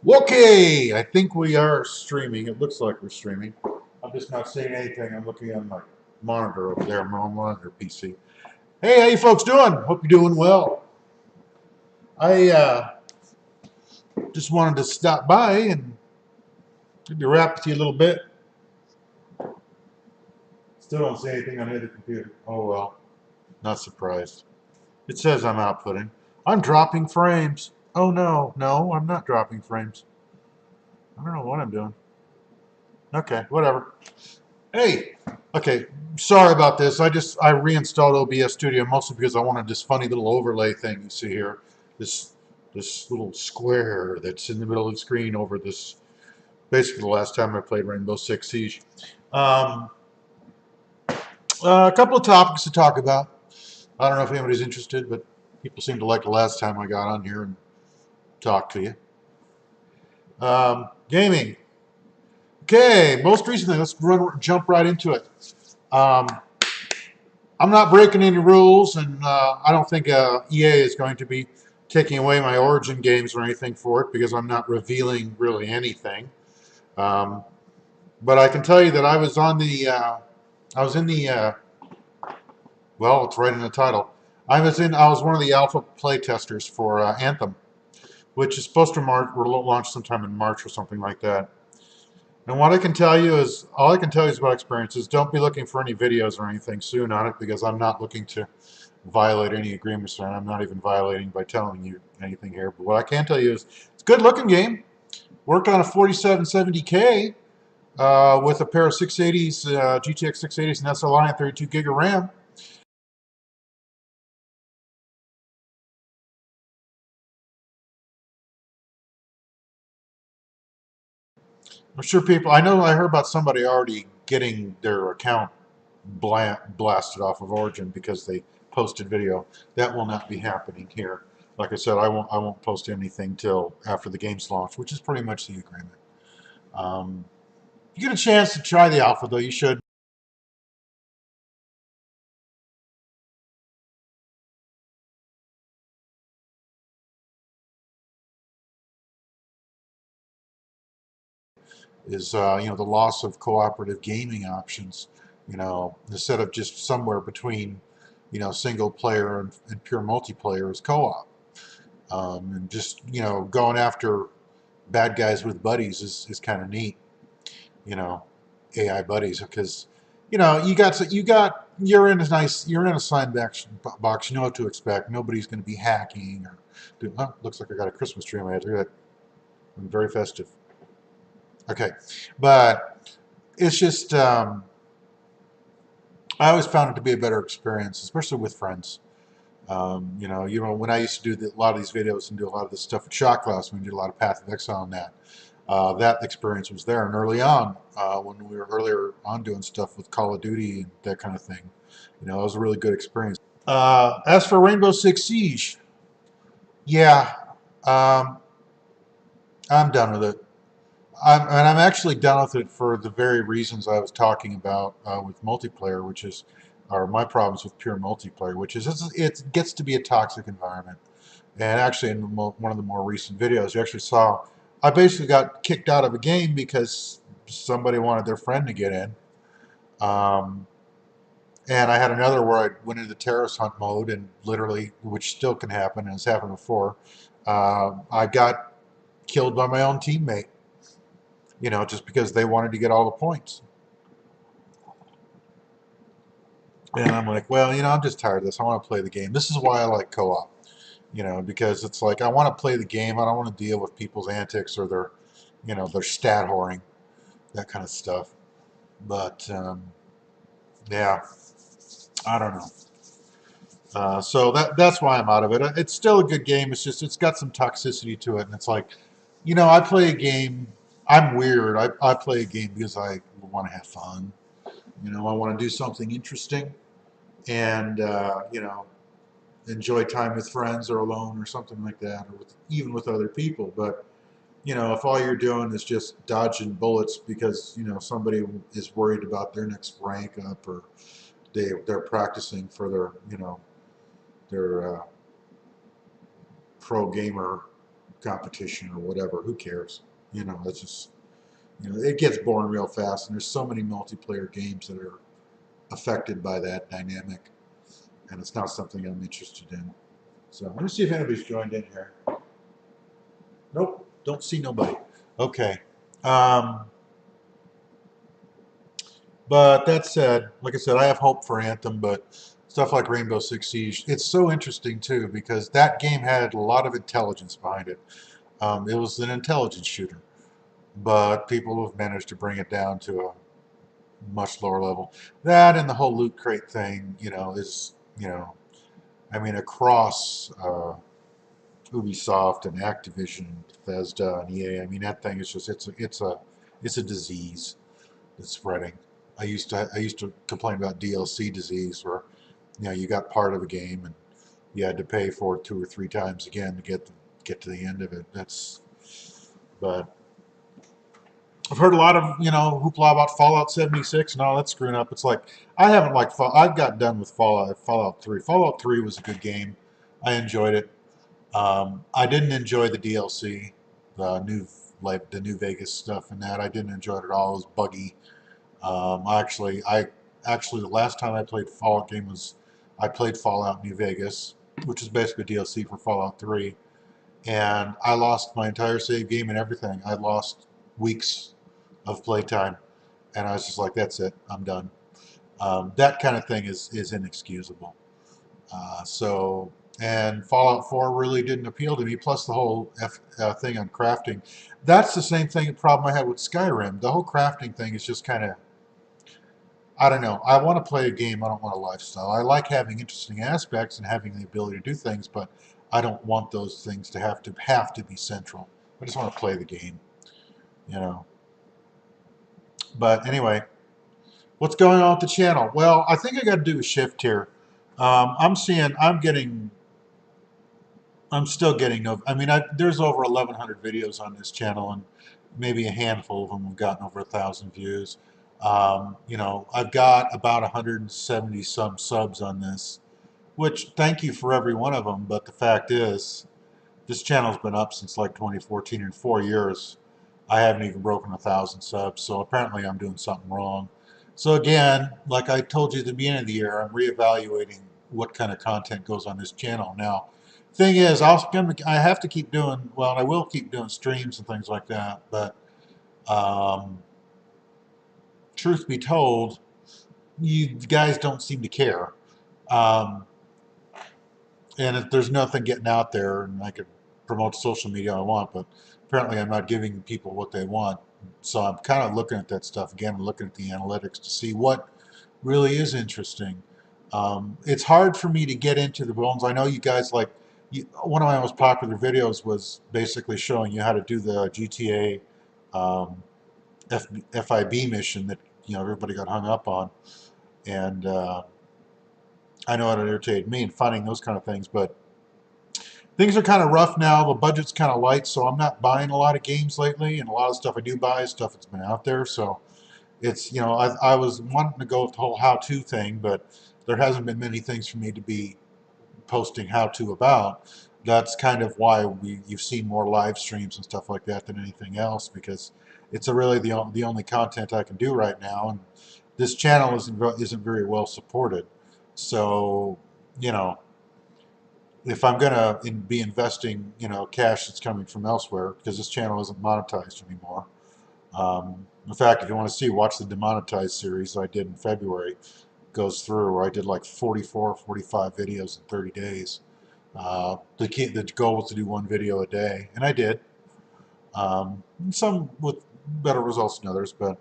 Okay, I think we are streaming. It looks like we're streaming. I'm just not seeing anything. I'm looking on my monitor over there, my monitor PC. Hey, how you folks doing? Hope you're doing well. I just wanted to stop by and maybe rap with you a little bit. Still don't see anything on the other computer. Oh well, not surprised. It says I'm outputting. I'm dropping frames. Oh no, no, I'm not dropping frames. I don't know what I'm doing. Okay, whatever. Hey, okay, sorry about this. I reinstalled OBS Studio mostly because I wanted this funny little overlay thing you see here. This little square that's in the middle of the screen over this, basically the last time I played Rainbow Six Siege. Um, a couple of topics to talk about. I don't know if anybody's interested, but people seem to like the last time I got on here and talked to you. Gaming. Okay, most recently, jump right into it. Um, I'm not breaking any rules, and I don't think EA is going to be taking away my Origin games or anything for it because I'm not revealing really anything. Um, but I can tell you that I was on the, I was in the, well, it's right in the title. I was one of the alpha playtesters for Anthem, which is supposed to launch sometime in March or something like that. And what I can tell you is, all I can tell you is about experiences. Don't be looking for any videos or anything soon on it because I'm not looking to violate any agreements, and I'm not even violating by telling you anything here. But what I can tell you is it's a good looking game. Worked on a 4770K with a pair of 680s, GTX 680s and SLI and 32 gig of RAM. I'm sure people, I know I heard about somebody already getting their account blasted off of Origin because they posted video. That will not be happening here. Like I said, I won't post anything till after the game's launch, which is pretty much the agreement. Um, if you get a chance to try the alpha, though, you should. Is the loss of cooperative gaming options. Instead of just somewhere between single player and pure multiplayer is co-op. And just going after bad guys with buddies is kind of neat. You know, AI buddies because you're in a sandbox box. You know what to expect. Nobody's going to be hacking or looks like I got a Christmas tree in my head. Look at that. I'm very festive. Okay, but it's just I always found it to be a better experience, especially with friends. When I used to do a lot of these videos and do a lot of this stuff at Shot Class, when we did a lot of Path of Exile on that, that experience was there. And early on, when we were earlier on doing stuff with Call of Duty and that kind of thing, it was a really good experience. As for Rainbow Six Siege, yeah, um, I'm done with it. I'm actually done with it for the very reasons I was talking about with multiplayer, which is, or my problems with pure multiplayer, which is it gets to be a toxic environment. And actually, in one of the more recent videos, you actually saw I basically got kicked out of a game because somebody wanted their friend to get in. Um, and I had another where I went into the terrorist hunt mode and literally, which still can happen and has happened before, I got killed by my own teammate, just because they wanted to get all the points. And I'm like, well, I'm just tired of this. I want to play the game. This is why I like co-op, because it's like I want to play the game. I don't want to deal with people's antics or their stat whoring, that kind of stuff. But yeah, I don't know. So that's why I'm out of it. It's still a good game. It's just it's got some toxicity to it, and it's like, I play a game. I'm weird. I play a game because I want to have fun. I want to do something interesting, and enjoy time with friends or alone or something like that, or even with other people. But if all you're doing is just dodging bullets because somebody is worried about their next rank up, or they're practicing for their pro gamer competition or whatever. Who cares? You know, it's just, you know, it gets boring real fast, and there's so many multiplayer games that are affected by that dynamic, and it's not something I'm interested in. So let me see if anybody's joined in here. Nope, don't see nobody. Okay. Um, but that said, like I said, I have hope for Anthem, but stuff like Rainbow Six Siege, it's so interesting too because that game had a lot of intelligence behind it. It was an intelligence shooter, but people have managed to bring it down to a much lower level. That and the whole loot crate thing, you know, is, you know, I mean, across Ubisoft and Activision, Bethesda and EA, I mean, that thing is just, it's a disease that's spreading. I used to complain about DLC disease where, you know, you got part of a game and you had to pay for it 2 or 3 times again to get to the end of it. But I've heard a lot of, you know, hoopla about Fallout 76 and all that screwing up. It's like I haven't liked I've got done with Fallout 3. Fallout 3 was a good game. I enjoyed it. I didn't enjoy the DLC, the new the New Vegas stuff and that. I didn't enjoy it at all. It was buggy. I actually the last time I played Fallout game was I played Fallout New Vegas, which is basically DLC for Fallout 3, and I lost my entire save game and everything. I lost weeks of playtime, and I was just like, "That's it, I'm done." That kind of thing is inexcusable. So, and Fallout 4 really didn't appeal to me. Plus the whole thing on crafting. That's the same thing. Problem I had with Skyrim. The whole crafting thing is just kind of, I don't know. I want to play a game. I don't want a lifestyle. I like having interesting aspects and having the ability to do things, but I don't want those things to have to be central. I just want to play the game, you know. But anyway, what's going on with the channel? Well, I think I got to do a shift here. I'm still getting no. I mean, there's over 1,100 videos on this channel, and maybe a handful of them have gotten over 1,000 views. You know, I've got about 170 some subs on this, which thank you for every one of them. But the fact is, this channel's been up since like 2014. In 4 years, I haven't even broken 1,000 subs. So apparently, I'm doing something wrong. So again, like I told you at the beginning of the year, I'm reevaluating what kind of content goes on this channel now. Thing is, I have to keep doing, well, I will keep doing streams and things like that, but um, truth be told, you guys don't seem to care. Um, and if there's nothing getting out there, and I could promote social media I want, but apparently I'm not giving people what they want. So I'm kind of looking at that stuff again, looking at the analytics to see what really is interesting. It's hard for me to get into the bones. I know you guys like, one of my most popular videos was basically showing you how to do the GTA um, FIB mission that, you know, everybody got hung up on, and I know it irritated me and finding those kind of things, but things are kind of rough now. The budget's kind of light, so I'm not buying a lot of games lately, and a lot of stuff I do buy is stuff that's been out there. So it's, you know, I was wanting to go with the whole how-to thing, but there hasn't been many things for me to be posting how-to about. That's kind of why you've seen more live streams and stuff like that than anything else, because it's really the only content I can do right now, and this channel isn't very well supported. So, you know, if I'm gonna be investing, you know, cash that's coming from elsewhere, because this channel isn't monetized anymore. In fact, if you want to see, watch the demonetized series I did in February. It goes through where I did like 44, 45 videos in 30 days. The goal was to do one video a day, and I did. Some with better results than others, but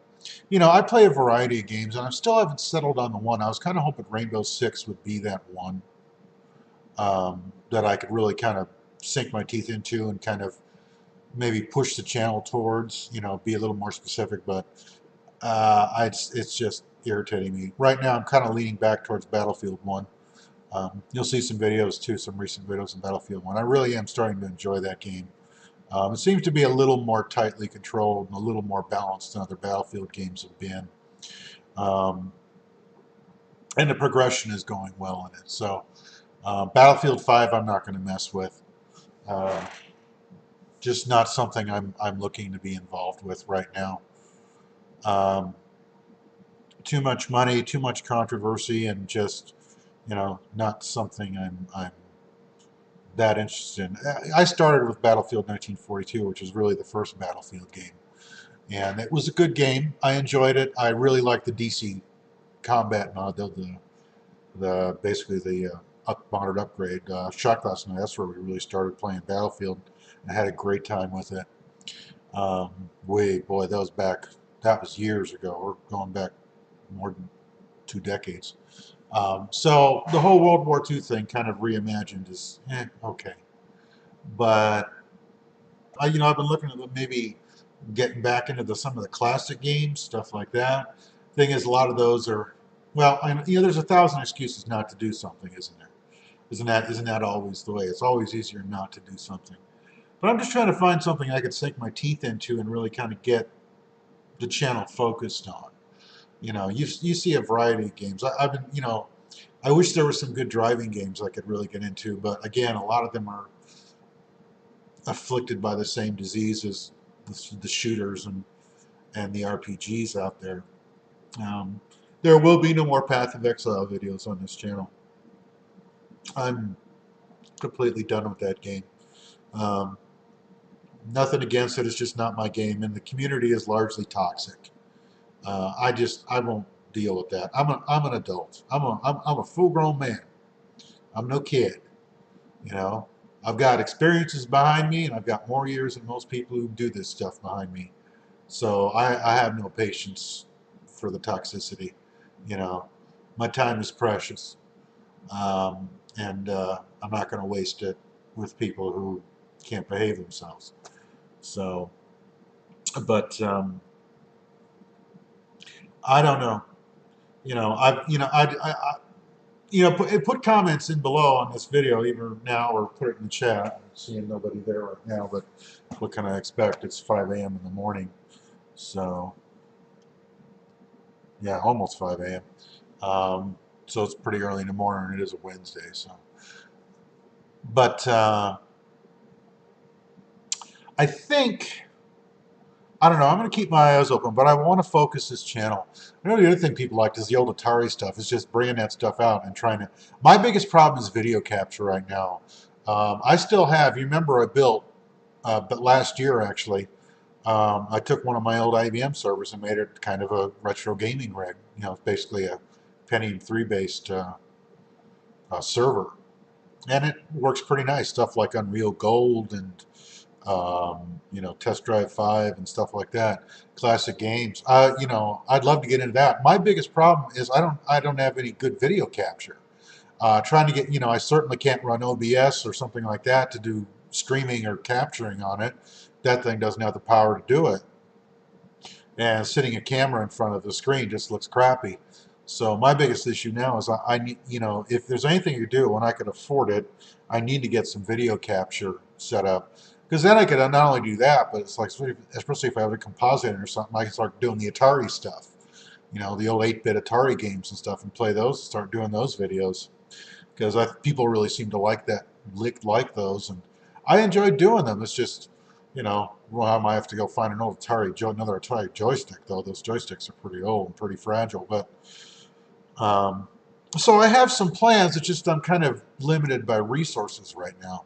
you know, I play a variety of games, and I still haven't settled on the one. I was kind of hoping Rainbow Six would be that one that I could really kind of sink my teeth into and kind of maybe push the channel towards, you know, be a little more specific, but it's just irritating me. Right now, I'm kind of leaning back towards Battlefield 1. You'll see some videos too, some recent videos in Battlefield 1. I really am starting to enjoy that game. It seems to be a little more tightly controlled and a little more balanced than other Battlefield games have been. Um, and the progression is going well in it. So Battlefield 5 I'm not going to mess with. Uh, just not something I'm looking to be involved with right now. Um, Too much money, too much controversy, and just, not something I'm that interested in. I started with Battlefield 1942, which is really the first Battlefield game, and it was a good game. I enjoyed it. I really liked the DC combat mod, the basically the modern upgrade. Shot Class, and that's where we really started playing Battlefield. I had a great time with it. Boy, that was years ago. We're going back more than 2 decades. So the whole World War II thing kind of reimagined is okay. But I've been looking at maybe getting back into some of the classic games, stuff like that. Thing is, a lot of those are, well, there's 1,000 excuses not to do something, isn't there? Isn't that always the way? It's always easier not to do something. But I'm just trying to find something I could sink my teeth into and really kind of get the channel focused on. You see a variety of games. I've been, I wish there were some good driving games I could really get into, but again, a lot of them are afflicted by the same disease as the shooters and the RPGs out there. There will be no more Path of Exile videos on this channel. I'm completely done with that game. Nothing against it, it's just not my game, and the community is largely toxic. I won't deal with that. I'm an adult. I'm a full-grown man. I'm no kid. I've got experiences behind me, and I've got more years than most people who do this stuff behind me. So I have no patience for the toxicity. My time is precious, and I'm not going to waste it with people who can't behave themselves. So, but I don't know. Put comments in below on this video, either now or put it in the chat. I'm seeing nobody there right now, but what can I expect? It's 5 a.m. in the morning, so yeah, almost 5 a.m. So it's pretty early in the morning, and it is a Wednesday. So, but I think. I don't know. I'm going to keep my eyes open, but I want to focus this channel. I know the other thing people like is the old Atari stuff. It's just bringing that stuff out and trying to. My biggest problem is video capture right now. I still have. You remember I built, but last year actually, I took one of my old IBM servers and made it kind of a retro gaming rig. It's basically a Pentium 3 based server, and it works pretty nice. Stuff like Unreal Gold and Test Drive 5 and stuff like that. Classic games. I'd love to get into that. My biggest problem is I don't have any good video capture. Trying to get, I certainly can't run OBS or something like that to do streaming or capturing on it. That thing doesn't have the power to do it. And sitting a camera in front of the screen just looks crappy. So my biggest issue now is I need, if there's anything to do when I could afford it, I need to get some video capture set up. Because then I could not only do that, but it's like, especially if I have a compositing or something, I can start doing the Atari stuff. The old 8-bit Atari games and stuff, and play those and start doing those videos. Because people really seem to like those, and I enjoy doing them. It's just, well, I might have to go find another Atari joystick, though. Those joysticks are pretty old and pretty fragile. But so I have some plans. It's just I'm kind of limited by resources right now.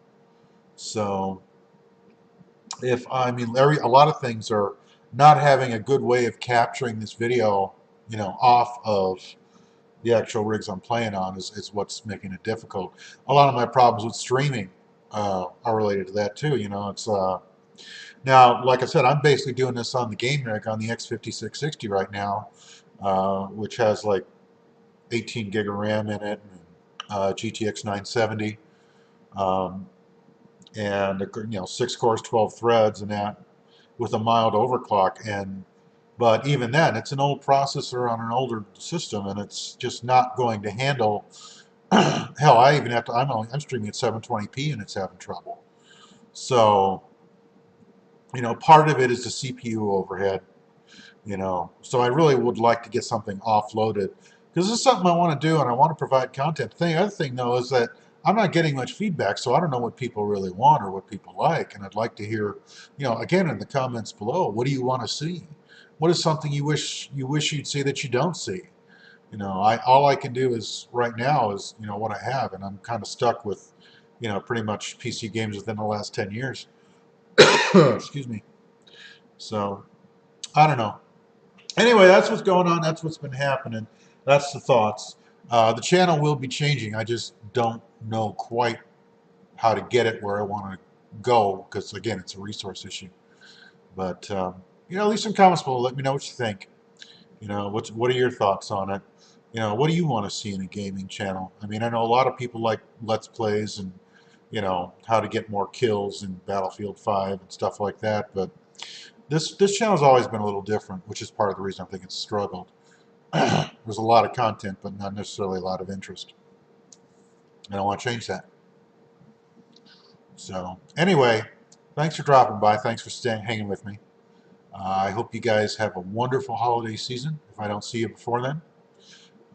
So a lot of things are not having a good way of capturing this video, off of the actual rigs I'm playing on is what's making it difficult. A lot of my problems with streaming are related to that too. It's now, like I said, I'm basically doing this on the game rig on the X5660 right now, which has like 18 gig of RAM in it, and GTX 970. And 6 cores, 12 threads, and that with a mild overclock. But even then, it's an old processor on an older system, and it's just not going to handle. Hell, I even have to. I'm streaming at 720p, and it's having trouble. So, part of it is the CPU overhead. So I really would like to get something offloaded, because this is something I want to do, and I want to provide content. The other thing though is that I'm not getting much feedback, so I don't know what people really want or what people like. And I'd like to hear, again, in the comments below, what do you want to see? What is something you wish you'd see that you don't see? All I can do is right now is what I have, and I'm kind of stuck with pretty much PC games within the last 10 years. Excuse me. So I don't know. Anyway, that's what's going on. That's what's been happening. That's the thoughts. The channel will be changing. I just don't know quite how to get it where I want to go, because again, it's a resource issue. But leave some comments below. Let me know what you think. What are your thoughts on it? What do you want to see in a gaming channel? I mean, I know a lot of people like Let's Plays and how to get more kills in Battlefield 5 and stuff like that. But this channel's always been a little different, which is part of the reason I think it's struggled. There's a lot of content, but not necessarily a lot of interest. And I want to change that. So anyway, thanks for dropping by. Thanks for hanging with me. I hope you guys have a wonderful holiday season. If I don't see you before then,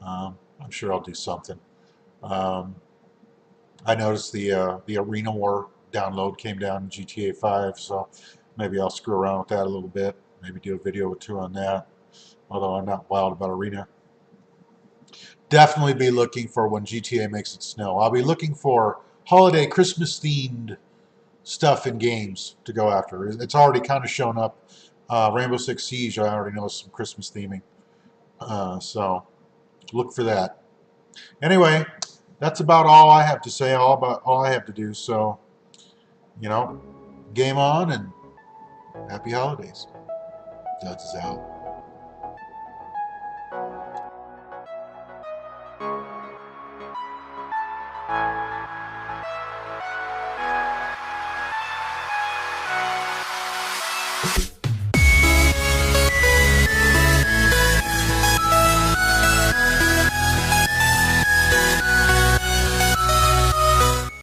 I'm sure I'll do something. I noticed the Arena War download came down in GTA 5, so maybe I'll screw around with that a little bit. Maybe do a video or two on that, although I'm not wild about Arena. Definitely be looking for when GTA makes it snow. I'll be looking for holiday Christmas-themed stuff in games to go after. It's already kind of shown up. Rainbow Six Siege, I already know some Christmas theming. So look for that. Anyway, that's about all I have to say, all I have to do. So, game on and happy holidays. Dudz is out.